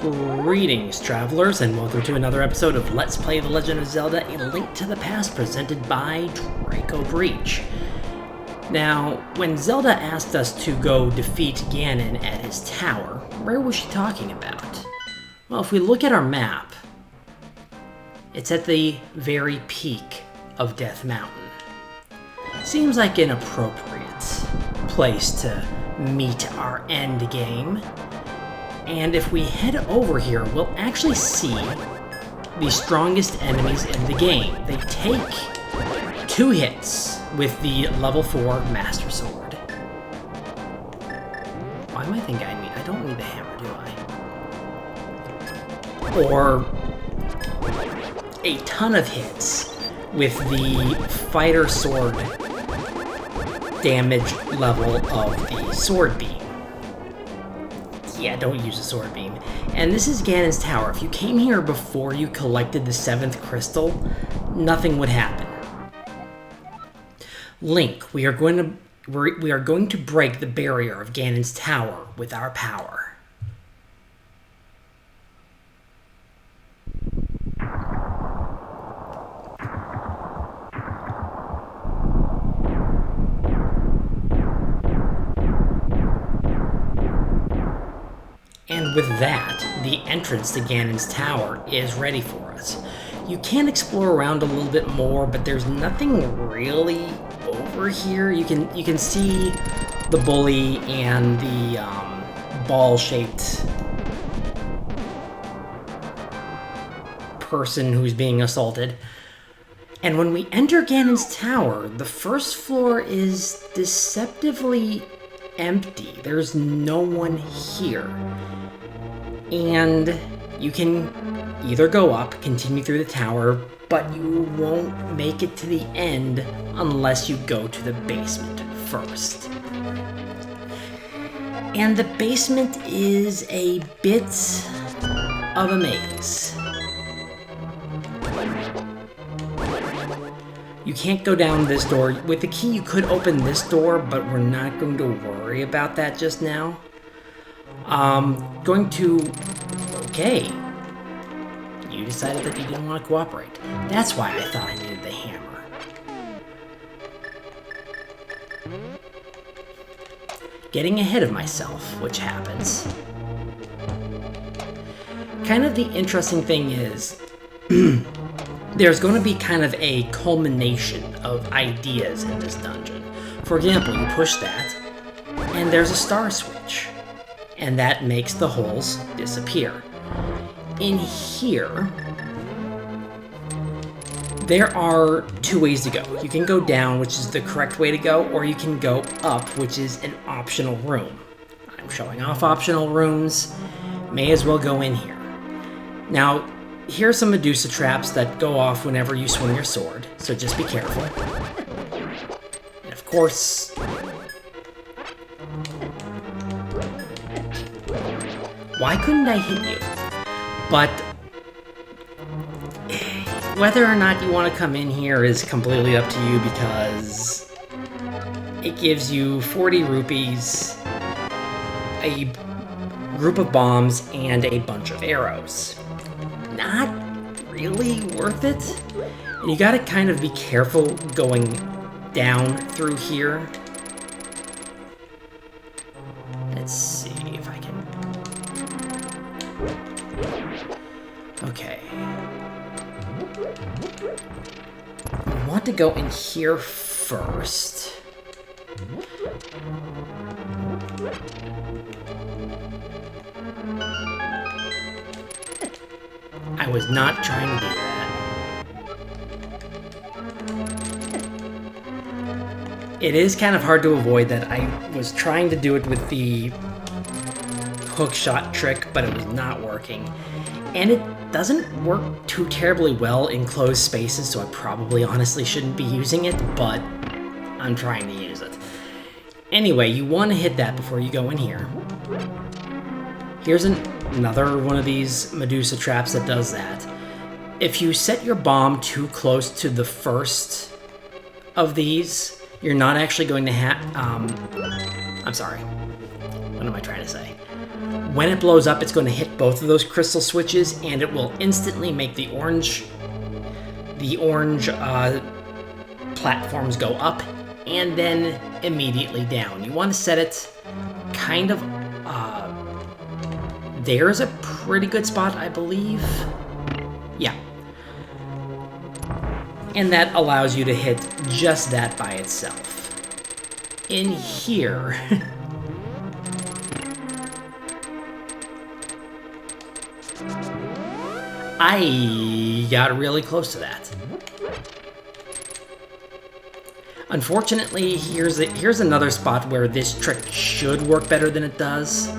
Greetings, travelers, and welcome to another episode of Let's Play The Legend of Zelda: A Link to the Past, presented by Draco Breach. Now, when Zelda asked us to go defeat Ganon at his tower, where was she talking about? Well, if we look at our map, it's at the very peak of Death Mountain. Seems like an appropriate place to meet our end game. And if we head over here, we'll actually see the strongest enemies in the game. They take 2 hits with the level 4 Master Sword. Why am I thinking I don't need the hammer, do I? Or a ton of hits with the Fighter Sword damage level of the Sword Beam. Yeah, don't use the Sword Beam. And this is Ganon's tower. If you came here before you collected the 7th crystal, nothing would happen. Link, we are going to break the barrier of Ganon's tower with our power. And with that, the entrance to Ganon's tower is ready for us. You can explore around a little bit more, but there's nothing really over here. You can see the bully and the ball-shaped person who's being assaulted. And when we enter Ganon's tower, the first floor is deceptively empty. There's no one here. And you can either go up, continue through the tower, but you won't make it to the end unless you go to the basement first. And the basement is a bit of a maze. You can't go down this door. With the key, you could open this door, but we're not going to worry about that just now. Okay. You decided that you didn't want to cooperate. That's why I thought I needed the hammer. Getting ahead of myself, which happens. Kind of the interesting thing is, there's going to be kind of a culmination of ideas in this dungeon. For example, you push that, and there's a star switch, and that makes the holes disappear. In here, there are 2 ways to go. You can go down, which is the correct way to go, or you can go up, which is an optional room. I'm showing off optional rooms. May as well go in here. Now, here are some Medusa traps that go off whenever you swing your sword, so just be careful. And of course, why couldn't I hit you? But whether or not you want to come in here is completely up to you, because it gives you 40 rupees, a group of bombs, and a bunch of arrows. Not really worth it. And you gotta kind of be careful going down through here. Let's see if I can... Okay. I want to go in here first. I was not trying to do that. It is kind of hard to avoid that. I was trying to do it with the hook shot trick, but it was not working. And it doesn't work too terribly well in closed spaces, so I probably honestly shouldn't be using it, but I'm trying to use it. Anyway, you want to hit that before you go in here. Here's another one of these Medusa traps that does that. If you set your bomb too close to the first of these, you're not actually going to have... I'm sorry. what am I trying to say? When it blows up, it's going to hit both of those crystal switches, and it will instantly make the orange platforms go up, and then immediately down. You want to set it kind of, there's a pretty good spot, I believe. Yeah. And that allows you to hit just that by itself. In here... I got really close to that. Unfortunately, here's another spot where this trick should work better than it does.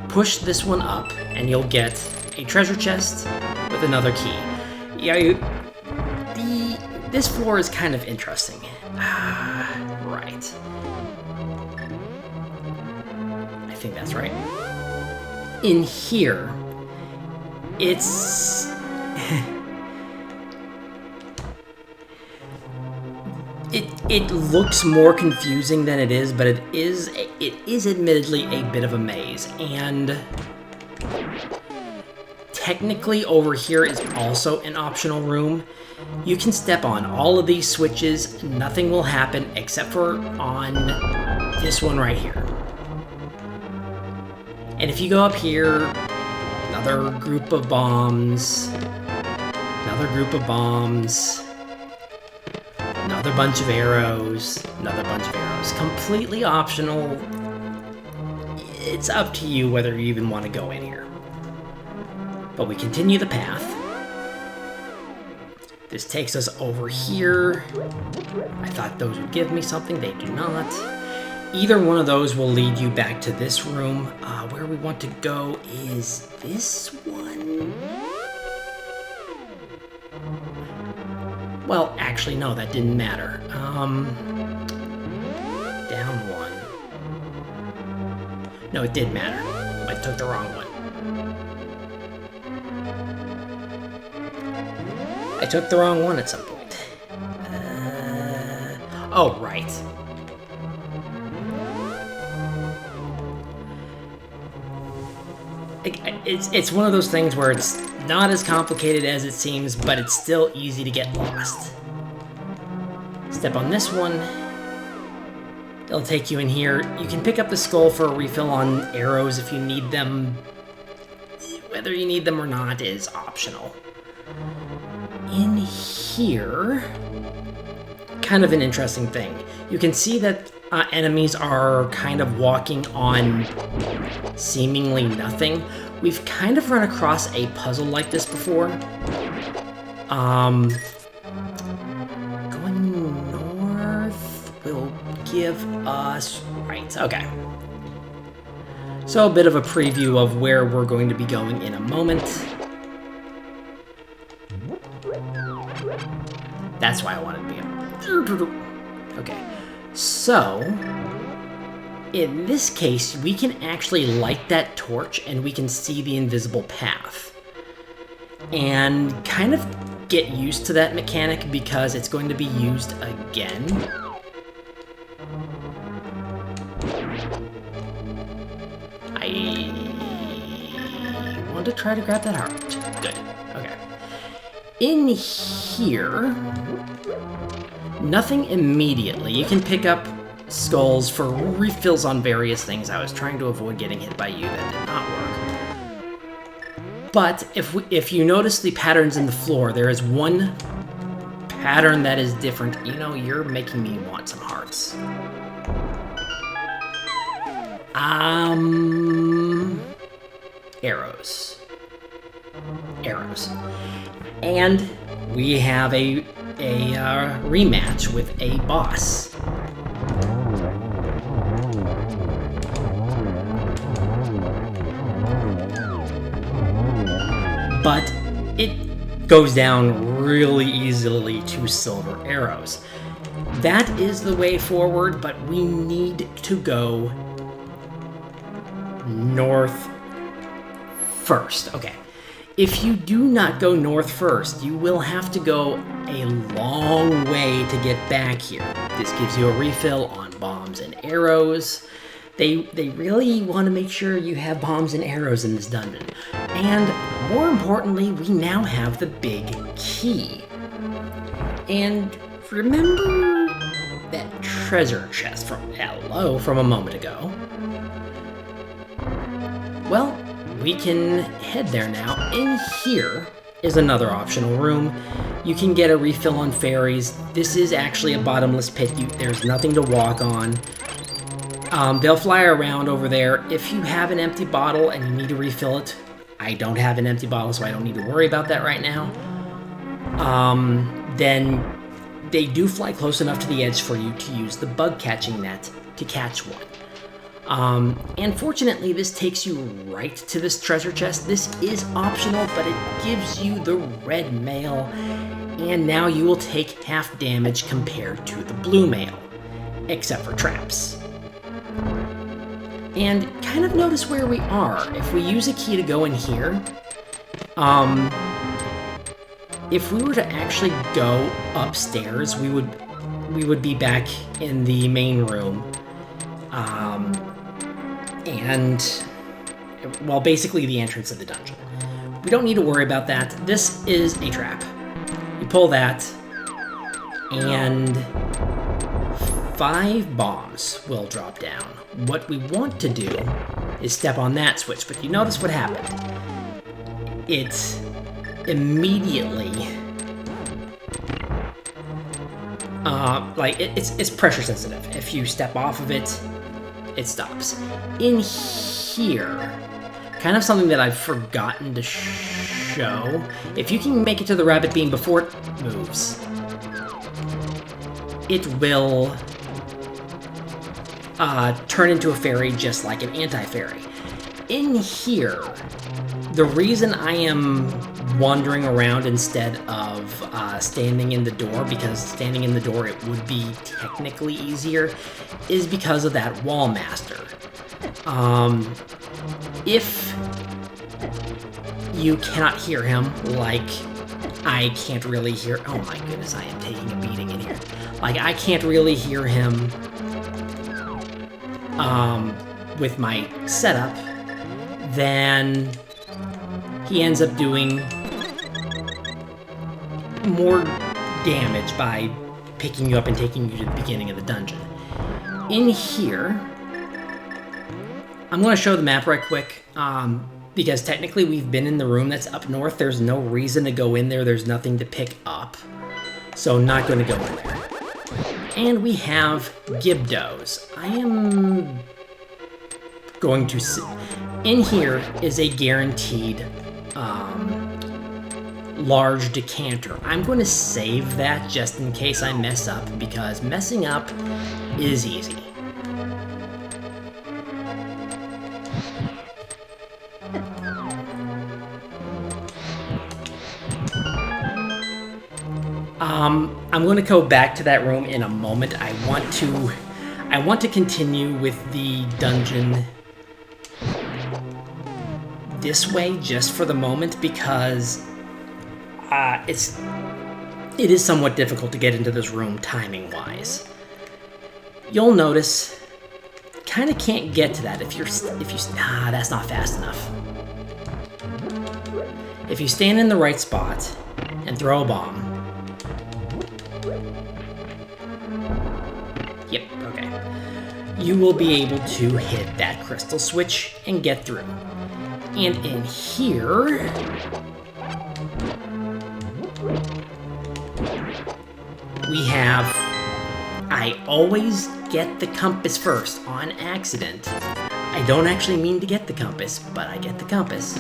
Push this one up, and you'll get a treasure chest with another key. Yeah, this floor is kind of interesting. Right. I think that's right. In here, it's... It looks more confusing than it is, but it is admittedly a bit of a maze. And technically over here is also an optional room. You can step on all of these switches, nothing will happen except for on this one right here. And if you go up here, another group of bombs, another group of bombs, another bunch of arrows, another bunch of arrows. Completely optional. It's up to you whether you even want to go in here. But we continue the path. This takes us over here. I thought those would give me something. They do not. Either one of those will lead you back to this room. Where we want to go is this one. Well, actually, no, that didn't matter. Down one. No, it did matter. I took the wrong one. I took the wrong one at some point. Oh, right. It's one of those things where it's not as complicated as it seems, but it's still easy to get lost. Step on this one. It'll take you in here. You can pick up the skull for a refill on arrows if you need them. Whether you need them or not is optional. In here, kind of an interesting thing. You can see that enemies are kind of walking on seemingly nothing. We've kind of run across a puzzle like this before. Going north will give us... Right, okay. So a bit of a preview of where we're going to be going in a moment. That's why I wanted to be up. Okay, so in this case, we can actually light that torch and we can see the invisible path. And kind of get used to that mechanic because it's going to be used again. I want to try to grab that heart. Good, okay. In here, nothing immediately. You can pick up skulls for refills on various things. I was trying to avoid getting hit by you. That did not work. But if you notice the patterns in the floor, there is one pattern that is different. You know, you're making me want some hearts. Arrows. Arrows. And we have a rematch with a boss. But it goes down really easily to silver arrows. That is the way forward, but we need to go north first. Okay. If you do not go north first, you will have to go a long way to get back here. This gives you a refill on bombs and arrows. They really want to make sure you have bombs and arrows in this dungeon. And more importantly, we now have the big key. And remember that treasure chest from a moment ago? Well, we can head there now. In here is another optional room. You can get a refill on fairies. This is actually a bottomless pit. There's nothing to walk on. They'll fly around over there. If you have an empty bottle and you need to refill it, I don't have an empty bottle, so I don't need to worry about that right now. Then they do fly close enough to the edge for you to use the bug catching net to catch one. And fortunately, this takes you right to this treasure chest. This is optional, but it gives you the red mail, and now you will take half damage compared to the blue mail, except for traps. And kind of notice where we are. If we use a key to go in here, if we were to actually go upstairs, we would be back in the main room. And, well, basically the entrance of the dungeon. We don't need to worry about that. This is a trap. You pull that, and 5 bombs will drop down. What we want to do is step on that switch, but you notice what happened. It immediately, it's pressure sensitive. If you step off of it, it stops. In here, kind of something that I've forgotten to show. If you can make it to the rabbit beam before it moves, it will turn into a fairy just like an anti-fairy. In here, the reason I am wandering around instead of standing in the door, because standing in the door it would be technically easier, is because of that wall master. If you cannot hear him, like I can't really hear, oh my goodness, I am taking a beating in here. Like I can't really hear him with my setup, then he ends up doing more damage by picking you up and taking you to the beginning of the dungeon. In here, I'm going to show the map right quick, because technically we've been in the room that's up north. There's no reason to go in there. There's nothing to pick up, so not going to go in there. And we have Gibdos. I am going to see. In here is a guaranteed large decanter. I'm going to save that just in case I mess up, because messing up is easy. I'm going to go back to that room in a moment. I want to continue with the dungeon this way just for the moment, because it is somewhat difficult to get into this room timing wise. You'll notice kind of can't get to that if you that's not fast enough. If you stand in the right spot and throw a bomb. Yep, okay. You will be able to hit that crystal switch and get through. And in here, we have, I always get the compass first on accident. I don't actually mean to get the compass, but I get the compass.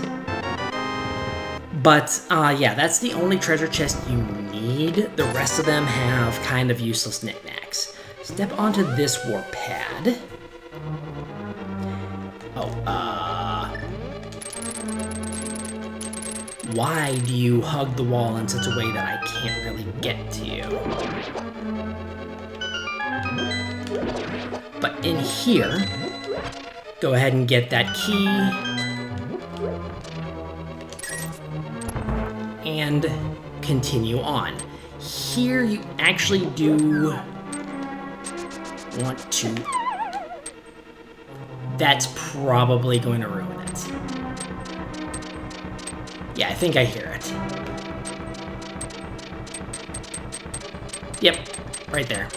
But yeah, that's the only treasure chest you need. The rest of them have kind of useless knickknacks. Step onto this warp pad. Why do you hug the wall in such a way that I can't really get to you? But in here, go ahead and get that key. and continue on. Here you actually do want to... That's probably going to ruin it. Yeah, I think I hear it. Yep, right there.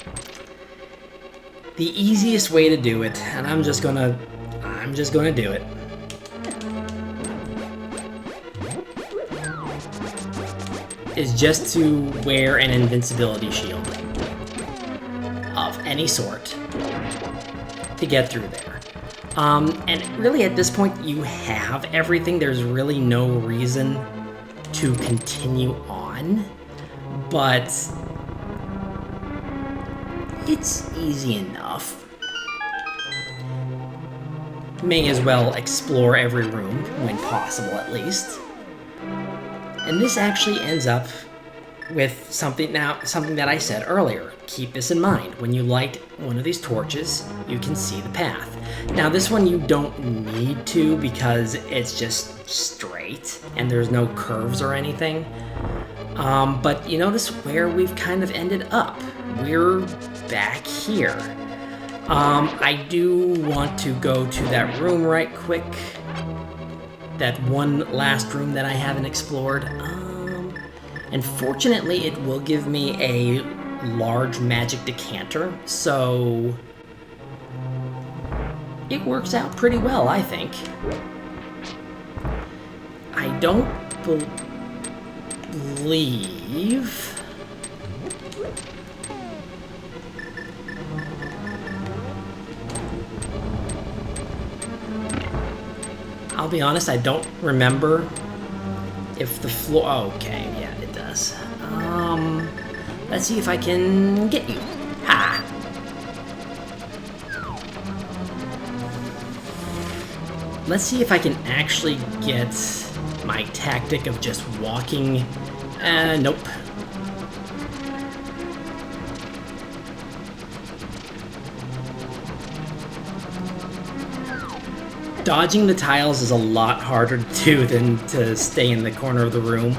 The easiest way to do it, and I'm just gonna do it. Is just to wear an invincibility shield of any sort to get through there. And really at this point you have everything. There's really no reason to continue on, but it's easy enough. May as well explore every room when possible, at least. And this actually ends up with something that I said earlier. Keep this in mind. When you light one of these torches, you can see the path. Now this one you don't need to because it's just straight and there's no curves or anything. But you notice where we've kind of ended up. We're back here. I do want to go to that room right quick. That one last room that I haven't explored. And fortunately, it will give me a large magic decanter, so it works out pretty well, I think. I don't believe... I'll be honest, I don't remember if the floor... Oh, okay, yeah, it does. Let's see if I can get you. Ha! Let's see if I can actually get my tactic of just walking. Nope. Dodging the tiles is a lot harder to do than to stay in the corner of the room.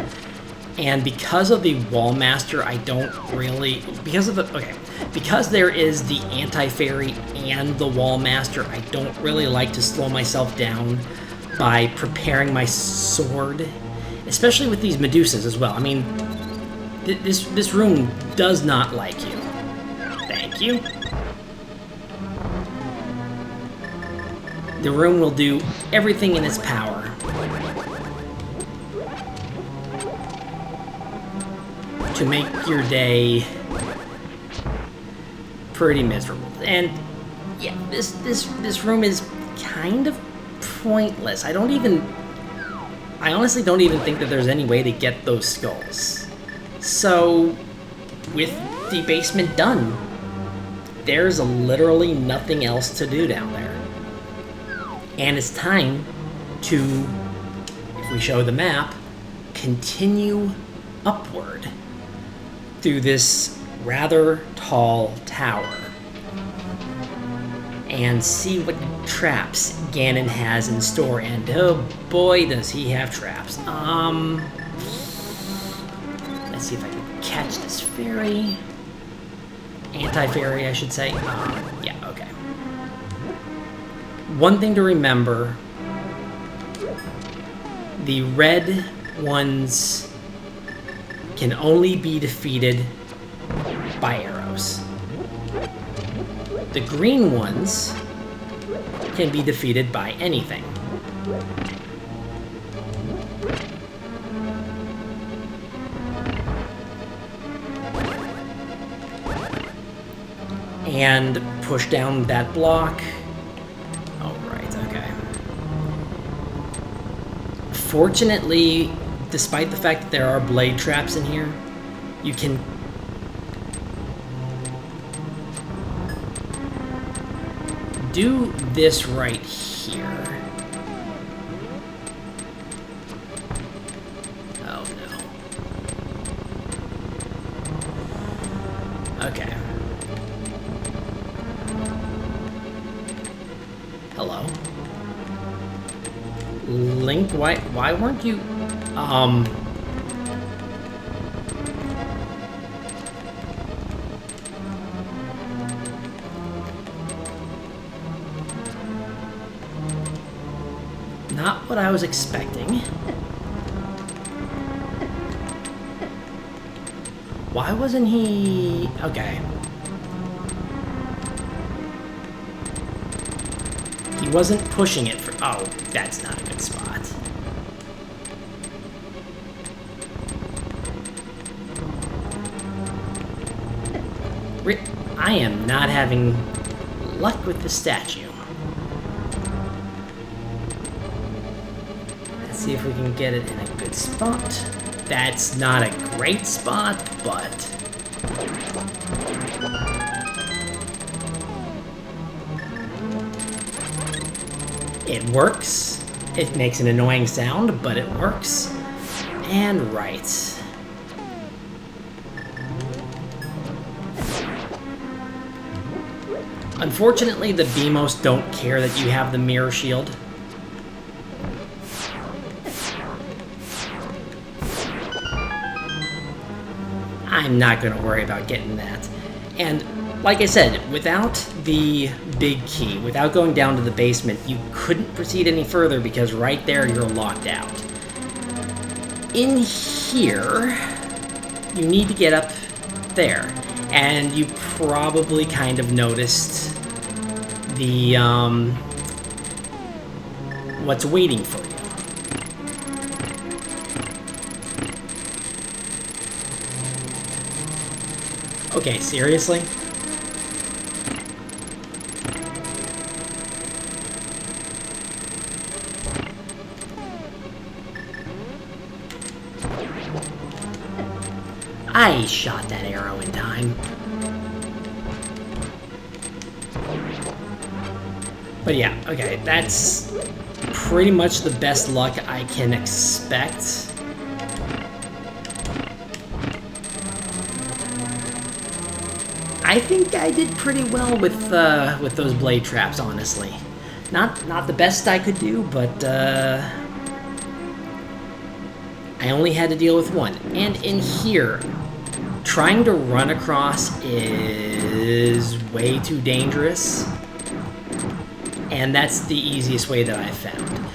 And because of the Wall Master, I don't really... Because there is the Anti-Fairy and the Wall Master, I don't really like to slow myself down by preparing my sword. Especially with these Medusas as well. I mean, this room does not like you. Thank you. The room will do everything in its power to make your day pretty miserable. And yeah, this room is kind of pointless. I honestly don't even think that there's any way to get those skulls. So, with the basement done, there's literally nothing else to do down there. And it's time to, if we show the map, continue upward through this rather tall tower and see what traps Ganon has in store. And oh boy, does he have traps. Let's see if I can catch this fairy. Anti-fairy, I should say. Yeah, okay. One thing to remember, the red ones can only be defeated by arrows. The green ones can be defeated by anything. And push down that block. Oh, right, okay. Fortunately, despite the fact that there are blade traps in here, you can do this right here. Oh no. Okay. Hello. Link, why weren't you... not what I was expecting. Why wasn't he... Okay. He wasn't pushing it for... Oh, that's not a good spot. I am not having luck with the statue. Let's see if we can get it in a good spot. That's not a great spot, but... it works. It makes an annoying sound, but it works. And right. Unfortunately, the Beamos don't care that you have the mirror shield. I'm not going to worry about getting that. And like I said, without the big key, without going down to the basement, you couldn't proceed any further because right there you're locked out. In here, you need to get up there. And you probably kind of noticed the, what's waiting for you. Okay, seriously? I shot that arrow in time. But yeah, okay, that's pretty much the best luck I can expect. I think I did pretty well with those blade traps, honestly. Not the best I could do, but I only had to deal with one. And in here, trying to run across is way too dangerous. And that's the easiest way that I found.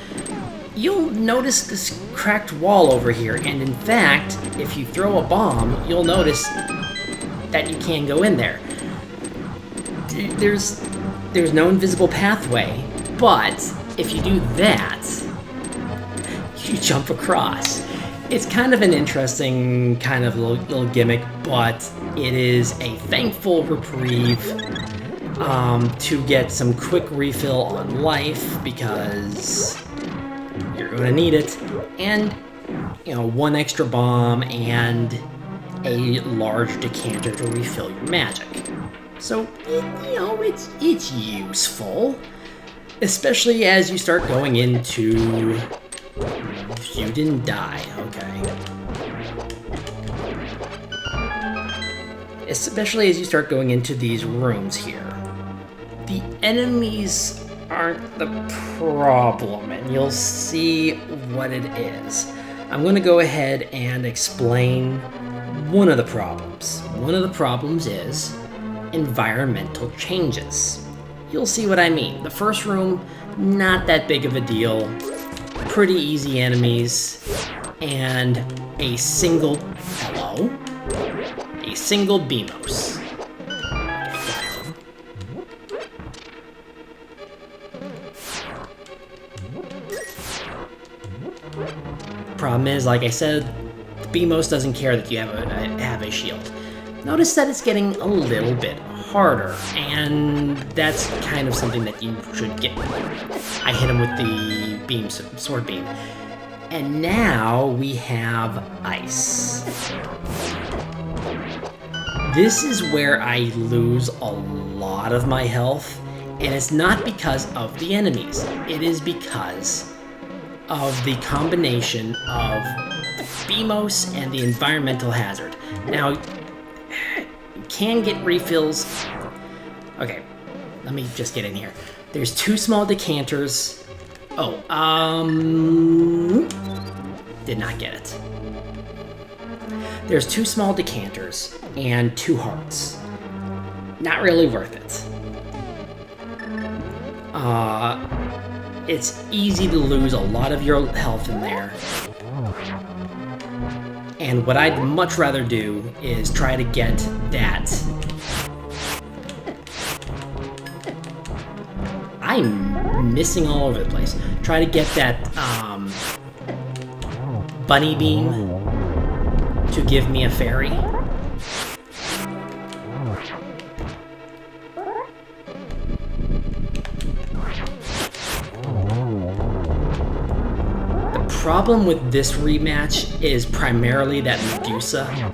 You'll notice this cracked wall over here, and in fact, if you throw a bomb, you'll notice that you can go in there. There's no invisible pathway, but if you do that, you jump across. It's kind of an interesting kind of little gimmick, but it is a thankful reprieve to get some quick refill on life, because you're going to need it, and, you know, one extra bomb and a large decanter to refill your magic. So, you know, it's useful, especially as you start going into... You didn't die, okay. Especially as you start going into these rooms here. The enemies aren't the problem, and you'll see what it is. I'm going to go ahead and explain one of the problems. One of the problems is environmental changes. You'll see what I mean. The first room, not that big of a deal. Pretty easy enemies, and a single... Hello? A single Beamos. Problem is, like I said, the Beamos doesn't care that you have a shield. Notice that it's getting a little bit harder, and that's kind of something that you should get. I hit him with the sword beam. And now we have ice. This is where I lose a lot of my health, and it's not because of the enemies. It is because of the combination of the Beamos and the environmental hazard. Now, you can get refills. Okay, let me just get in here. There's 2 small decanters. Oh, did not get it. There's 2 small decanters and 2 hearts. Not really worth it. it's easy to lose a lot of your health in there. And what I'd much rather do is try to get that. I'm missing all over the place. Try to get that bunny beam to give me a fairy. The problem with this rematch is primarily that Medusa.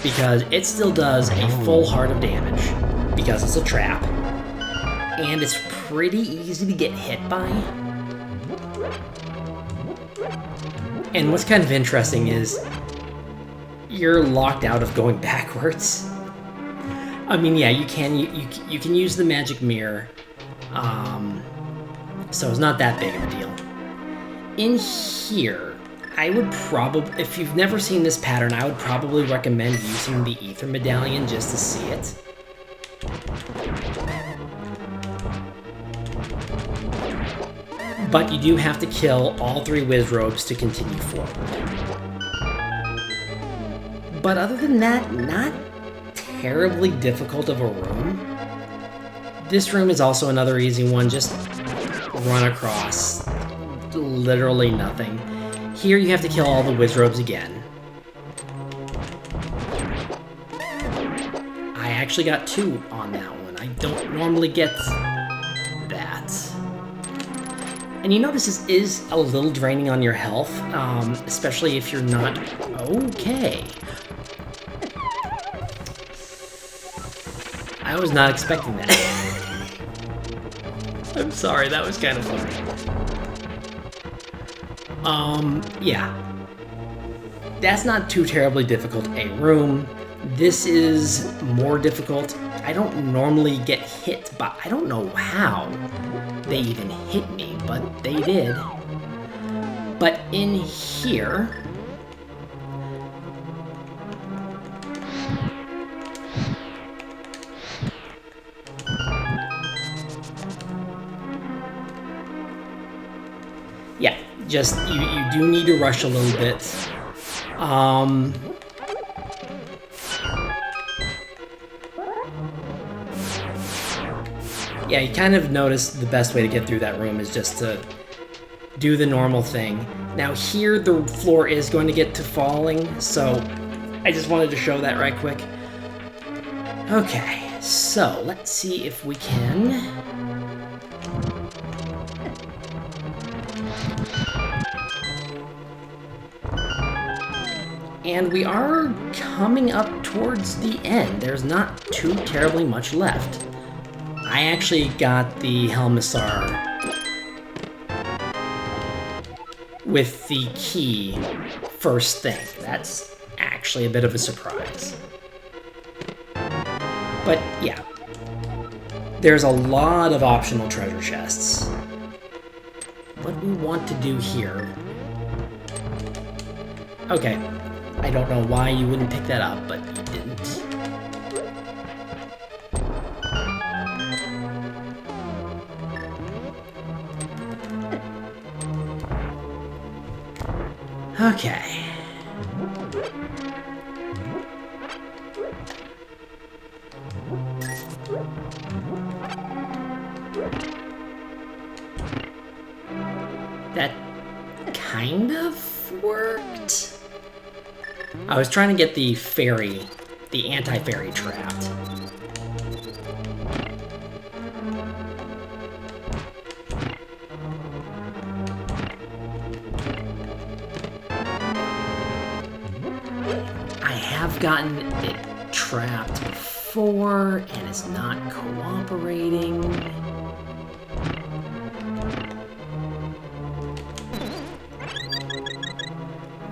Because it still does a full heart of damage, because it's a trap, and it's pretty easy to get hit by. And what's kind of interesting is you're locked out of going backwards. I mean, yeah, you can use the magic mirror, so it's not that big of a deal. In here, I would probably, if you've never seen this pattern, I would probably recommend using the Ether Medallion just to see it. But you do have to kill all 3 Wizrobes to continue forward. But other than that, not terribly difficult of a room. This room is also another easy one, just run across. Literally nothing. Here you have to kill all the Wizrobes again. I actually got 2 on that one. I don't normally get that. And you notice this is a little draining on your health, especially if you're not okay. I was not expecting that. I'm sorry, that was kind of funny. Yeah. That's not too terribly difficult a room. This is more difficult. I don't normally get hit, but I don't know how they even hit me, but they did. But in here, yeah, just you do need to rush a little bit. Yeah, you kind of notice the best way to get through that room is just to do the normal thing. Now here the floor is going to get to falling, so I just wanted to show that right quick. Okay, so let's see if we can... And we are coming up towards the end. There's not too terribly much left. I actually got the Helmissar with the key first thing. That's actually a bit of a surprise. But yeah, there's a lot of optional treasure chests. What we want to do here... Okay, I don't know why you wouldn't pick that up, but you didn't. Okay. That kind of worked. I was trying to get the fairy, the anti-fairy trapped. I've gotten it trapped before, and it's not cooperating.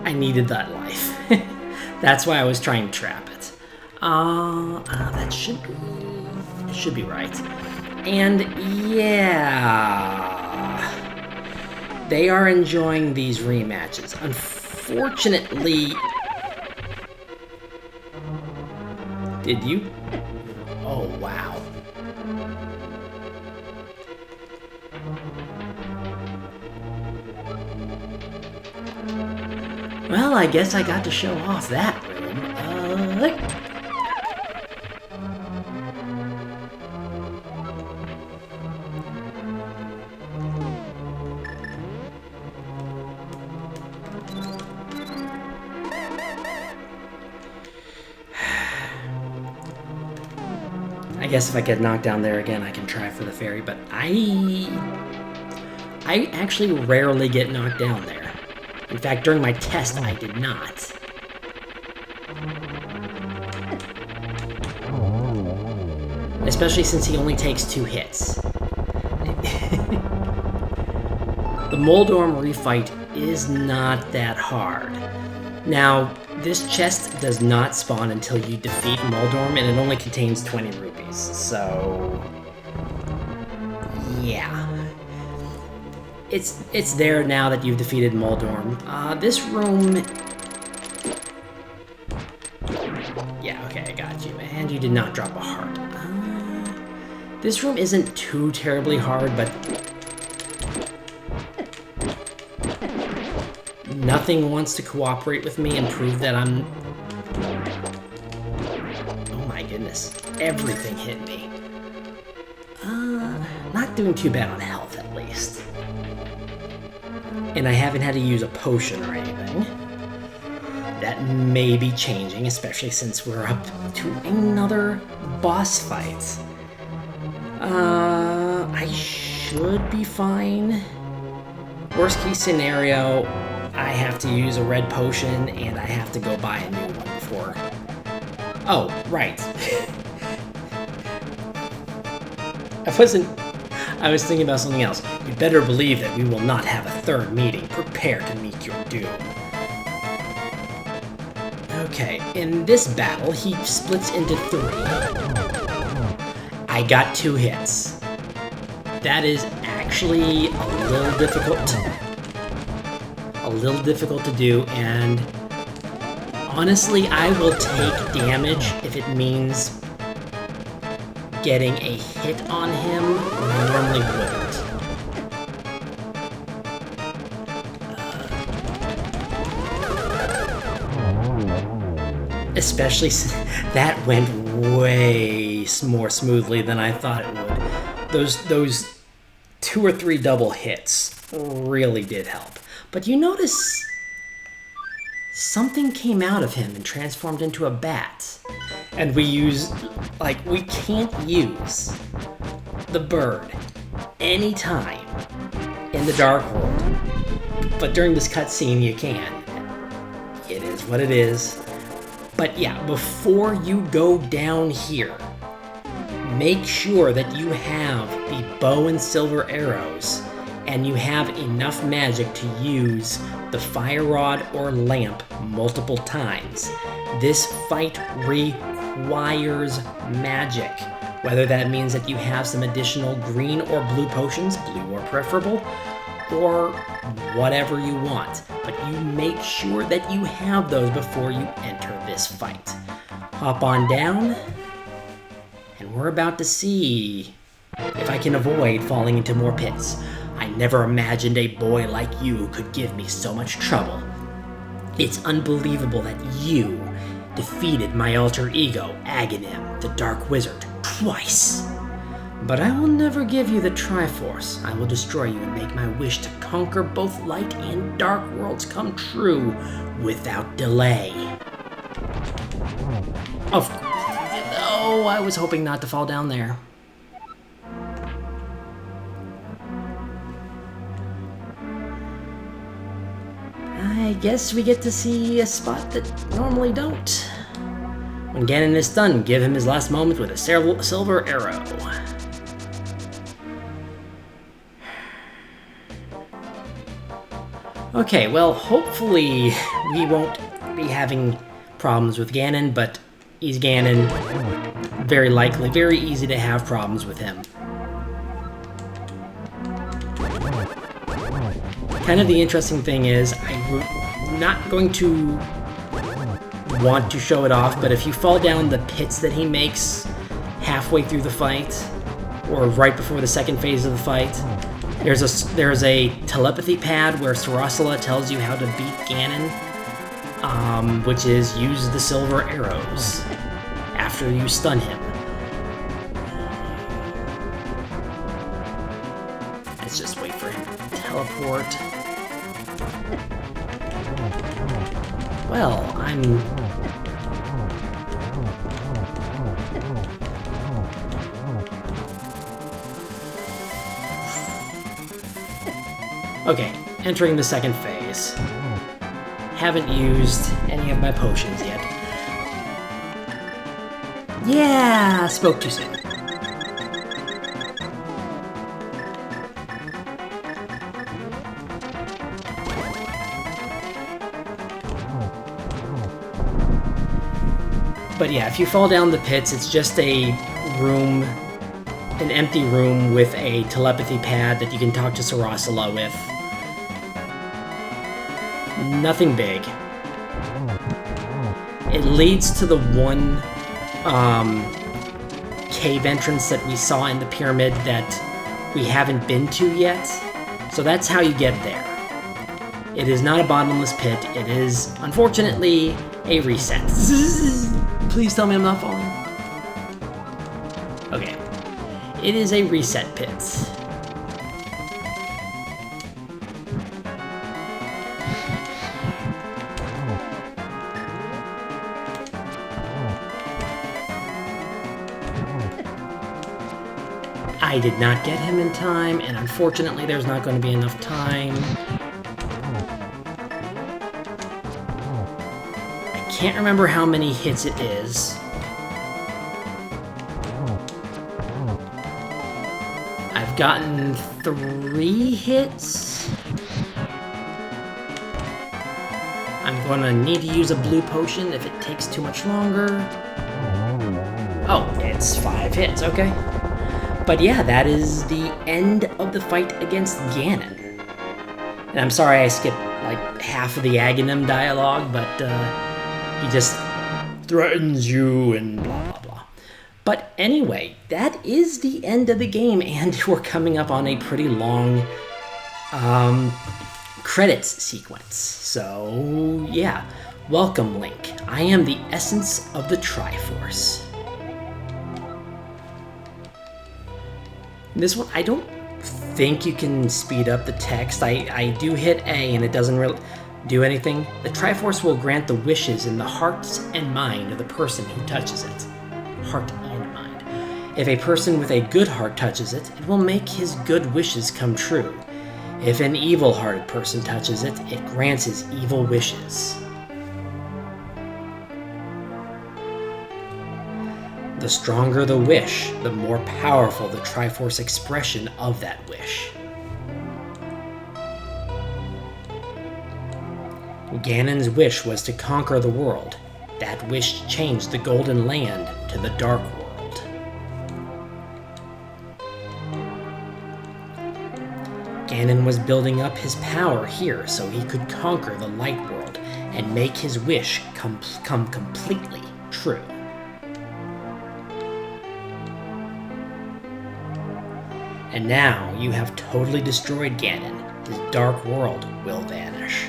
I needed that life. That's why I was trying to trap it. That should be right. And yeah, they are enjoying these rematches. Unfortunately, did you? Oh, wow. Well, I guess I got to show off that room. I guess if I get knocked down there again, I can try for the fairy, but I actually rarely get knocked down there. In fact, during my test, I did not. Especially since he only takes 2 hits. The Moldorm refight is not that hard. Now, this chest does not spawn until you defeat Moldorm, and it only contains 20 rupees, so... yeah. It's there now that you've defeated Moldorm. This room... yeah, okay, I got you. And you did not drop a heart. This room isn't too terribly hard, but... nothing wants to cooperate with me and prove that I'm... oh my goodness. Everything hit me. Not doing too bad on health, at least. And I haven't had to use a potion or anything. That may be changing, especially since we're up to another boss fight. I should be fine. Worst case scenario, I have to use a red potion and I have to go buy a new one before. Oh, right. I was thinking about something else. You better believe that we will not have a third meeting. Prepare to meet your doom. Okay, in this battle, he splits into 3. I got 2 hits. That is actually a little difficult to do, and honestly, I will take damage if it means getting a hit on him when I normally wouldn't. Especially since that went way more smoothly than I thought it would. Those 2 or 3 double hits really did help. But you notice something came out of him and transformed into a bat. And we can't use the bird anytime in the Dark World. But during this cutscene, you can. It is what it is. But yeah, before you go down here, make sure that you have the bow and silver arrows, and you have enough magic to use the fire rod or lamp multiple times. This fight requires magic, whether that means that you have some additional green or blue potions, blue or preferable, or whatever you want. But you make sure that you have those before you enter this fight. Hop on down, and we're about to see if I can avoid falling into more pits. I never imagined a boy like you could give me so much trouble. It's unbelievable that you defeated my alter ego, Ganon, the Dark Wizard, twice. But I will never give you the Triforce. I will destroy you and make my wish to conquer both light and dark worlds come true without delay. Of course. Oh, I was hoping not to fall down there. I guess we get to see a spot that normally don't. When Ganon is done, give him his last moment with a silver arrow. Okay, well, hopefully we won't be having problems with Ganon, but he's Ganon. Very likely, very easy to have problems with him. Kind of the interesting thing is, I'm not going to want to show it off, but if you fall down the pits that he makes halfway through the fight, or right before the second phase of the fight. There's a telepathy pad where Sarasala tells you how to beat Ganon, which is use the silver arrows after you stun him. Let's just wait for him to teleport. Well, Okay, entering the second phase. Haven't used any of my potions yet. Yeah, spoke too soon. But yeah, if you fall down the pits, it's just a room, an empty room with a telepathy pad that you can talk to Sarasala with. Nothing big. It leads to the one cave entrance that we saw in the pyramid that we haven't been to yet. So that's how you get there. It is not a bottomless pit. It is, unfortunately, a reset. Please tell me I'm not falling. Okay. It is a reset pit. I did not get him in time, and unfortunately there's not going to be enough time. I can't remember how many hits it is. I've gotten 3 hits. I'm going to need to use a blue potion if it takes too much longer. Oh, it's 5 hits, okay. But yeah, that is the end of the fight against Ganon. And I'm sorry I skipped like half of the Aghanim dialogue, but he just threatens you and blah blah blah. But anyway, that is the end of the game, and we're coming up on a pretty long credits sequence. So yeah, welcome Link. I am the essence of the Triforce. This one, I don't think you can speed up the text. I do hit A and it doesn't really do anything. The Triforce will grant the wishes in the heart and mind of the person who touches it. Heart and mind. If a person with a good heart touches it, it will make his good wishes come true. If an evil-hearted person touches it, it grants his evil wishes. The stronger the wish, the more powerful the Triforce expression of that wish. Ganon's wish was to conquer the world. That wish changed the Golden Land to the Dark World. Ganon was building up his power here so he could conquer the Light World and make his wish come completely true. And now you have totally destroyed Ganon. His dark world will vanish.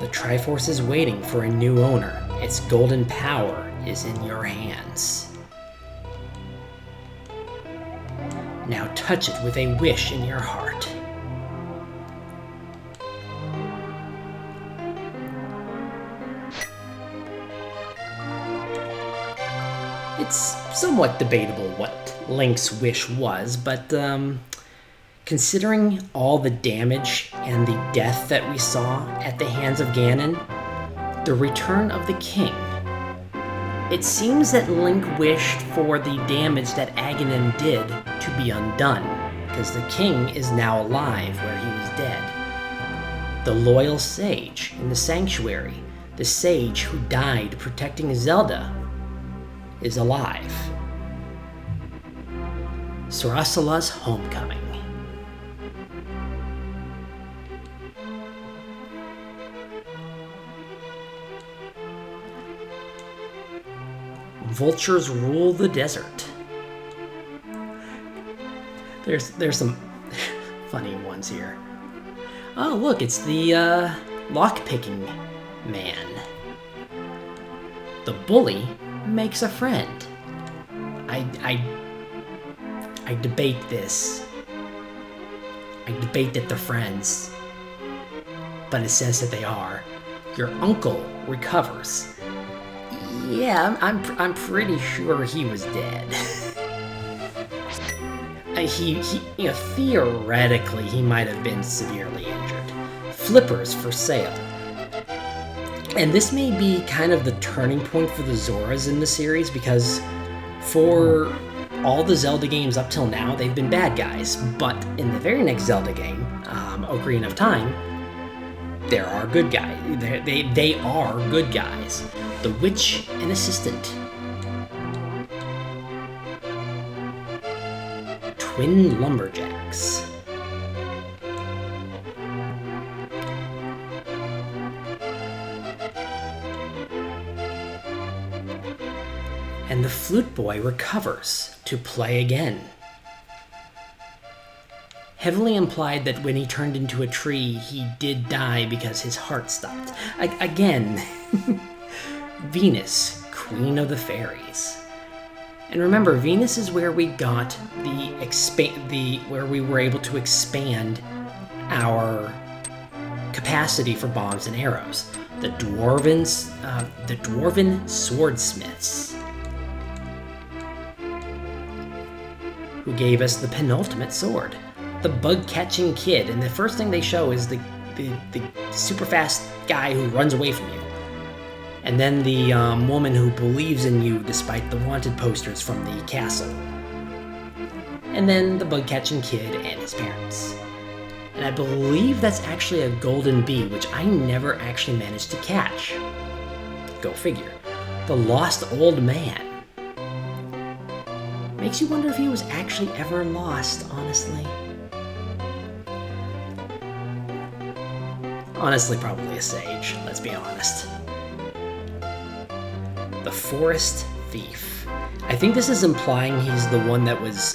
The Triforce is waiting for a new owner. Its golden power is in your hands. Now touch it with a wish in your heart. It's somewhat debatable what Link's wish was, but considering all the damage and the death that we saw at the hands of Ganon, the return of the king, it seems that Link wished for the damage that Aghanim did to be undone, because the king is now alive where he was dead. The loyal sage in the sanctuary, the sage who died protecting Zelda, is alive. Sarasala's homecoming. vultures rule the desert. There's some funny ones here. Oh, look, it's the lock-picking man. The bully makes a friend. I debate this. I debate that they're friends, but it says that they are. Your uncle recovers. Yeah, I'm pretty sure he was dead. he theoretically he might have been severely injured. Flippers for sale. And this may be kind of the turning point for the Zoras in the series, because for all the Zelda games up till now, they've been bad guys. But in the very next Zelda game, Ocarina of Time, there are good guys. They are good guys. The witch and assistant. Twin lumberjacks. And the flute boy recovers to play again. Heavily implied that when he turned into a tree, he did die because his heart stopped. Again, Venus, queen of the fairies. And remember, Venus is where we got where we were able to expand our capacity for bombs and arrows. The dwarven swordsmiths, who gave us the penultimate sword, the bug-catching kid, and the first thing they show is the super fast guy who runs away from you. And then the woman who believes in you despite the wanted posters from the castle. And then the bug-catching kid and his parents. And I believe that's actually a golden bee, which I never actually managed to catch. Go figure. The lost old man. Makes you wonder if he was actually ever lost, honestly. Honestly, probably a sage, let's be honest. The forest thief. I think this is implying he's the one that was...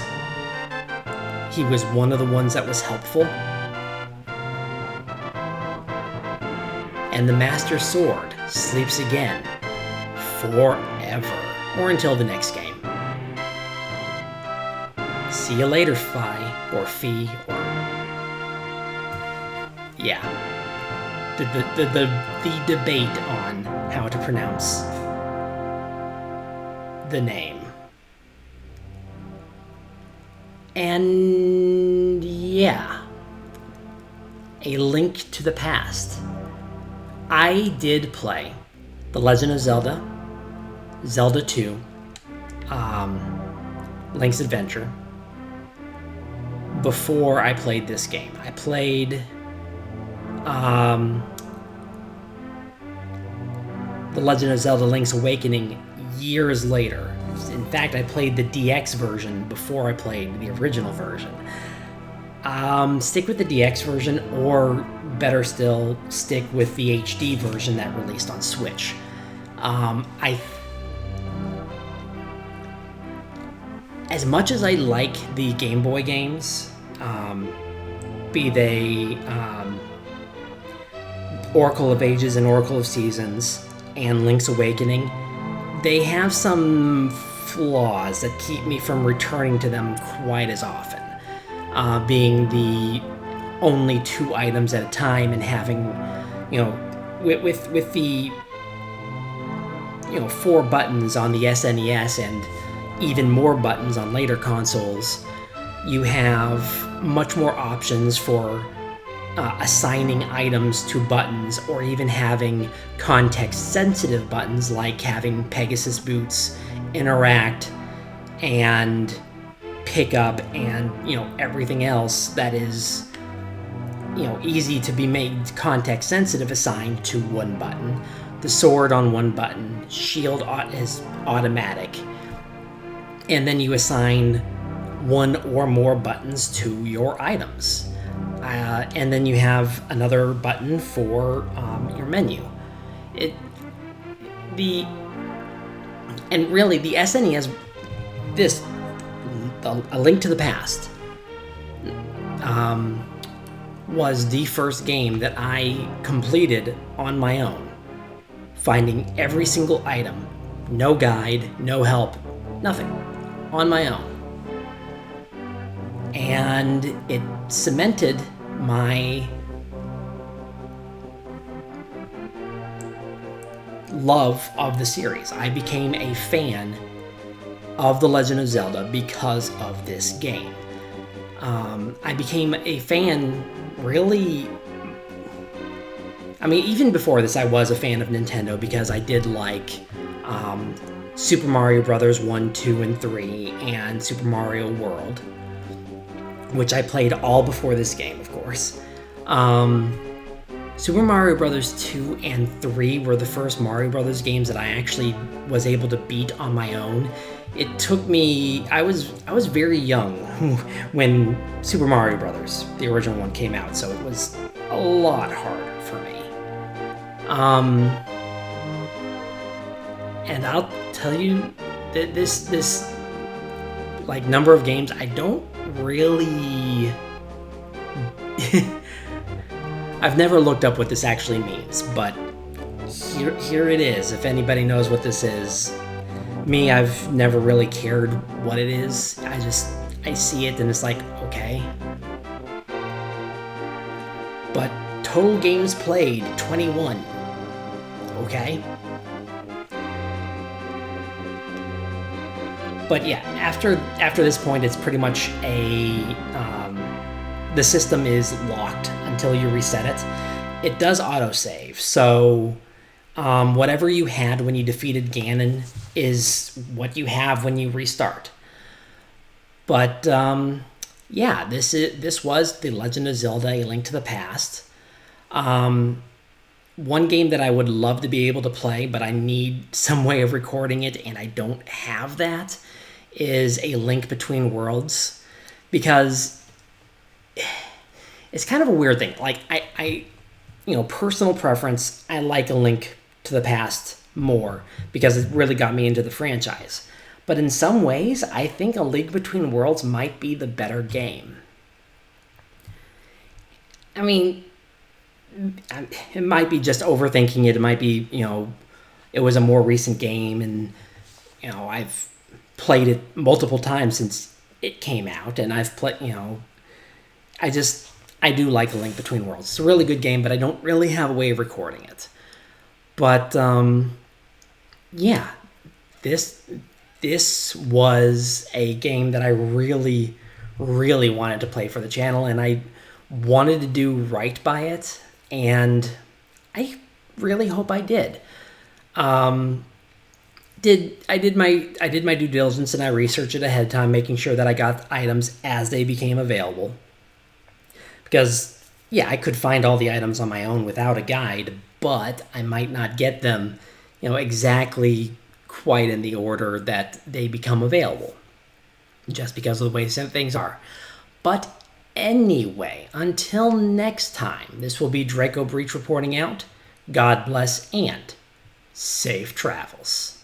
He was one of the ones that was helpful. And the master sword sleeps again. Forever. Or until the next game. See you later, Fi, or Fee, or... Yeah. The debate on how to pronounce the name. And yeah. A Link to the Past. I did play The Legend of Zelda, Zelda 2, Link's Adventure, before I played this game. I played The Legend of Zelda Link's Awakening years later. In fact, I played the DX version before I played the original version. Stick with the DX version, or better still, stick with the HD version that released on Switch. As much as I like the Game Boy games, be they Oracle of Ages and Oracle of Seasons and Link's Awakening, they have some flaws that keep me from returning to them quite as often. Being the only 2 items at a time, and having, with the 4 buttons on the SNES and even more buttons on later consoles, you have much more options for assigning items to buttons, or even having context-sensitive buttons like having Pegasus boots interact and pick up, and everything else that is easy to be made context sensitive assigned to one button. The sword on one button, shield is automatic, and then you assign 1 or more buttons to your items, and then you have another button for your menu. And really, the SNES, A Link to the Past, was the first game that I completed on my own, finding every single item, no guide, no help, nothing, on my own. And it cemented my love of the series. I became a fan of The Legend of Zelda because of this game. I became a fan, really... I mean, even before this, I was a fan of Nintendo because I did like Super Mario Bros. 1, 2, and 3, and Super Mario World, which I played all before this game, of course. Super Mario Bros. 2 and 3 were the first Mario Bros. Games that I actually was able to beat on my own. It took me... I was very young when Super Mario Bros., the original one, came out, so it was a lot harder for me. And I'll tell you that this like number of games, I don't really... I've never looked up what this actually means, but here it is. If anybody knows what this is, me, I've never really cared what it is. I see it and it's like, okay. But total games played, 21. Okay. But yeah, after this point, it's pretty much the system is locked until you reset it. It does autosave, so whatever you had when you defeated Ganon is what you have when you restart. But yeah, this was The Legend of Zelda: A Link to the Past. One game that I would love to be able to play, but I need some way of recording it, and I don't have that, is A Link Between Worlds, because it's kind of a weird thing. Like, I personal preference, I like A Link to the Past more because it really got me into the franchise. But in some ways, I think A Link Between Worlds might be the better game. I mean, it might be just overthinking it. It might be, it was a more recent game, and, I've played it multiple times since it came out, and I've played, I do like A Link Between Worlds. It's a really good game, but I don't really have a way of recording it. But, yeah, this was a game that I really, really wanted to play for the channel, and I wanted to do right by it, and I really hope I did. I did my due diligence, and I researched it ahead of time, making sure that I got items as they became available. Because, yeah, I could find all the items on my own without a guide, but I might not get them, exactly quite in the order that they become available, just because of the way things are. But anyway, until next time, this will be Draco Breach reporting out. God bless and safe travels.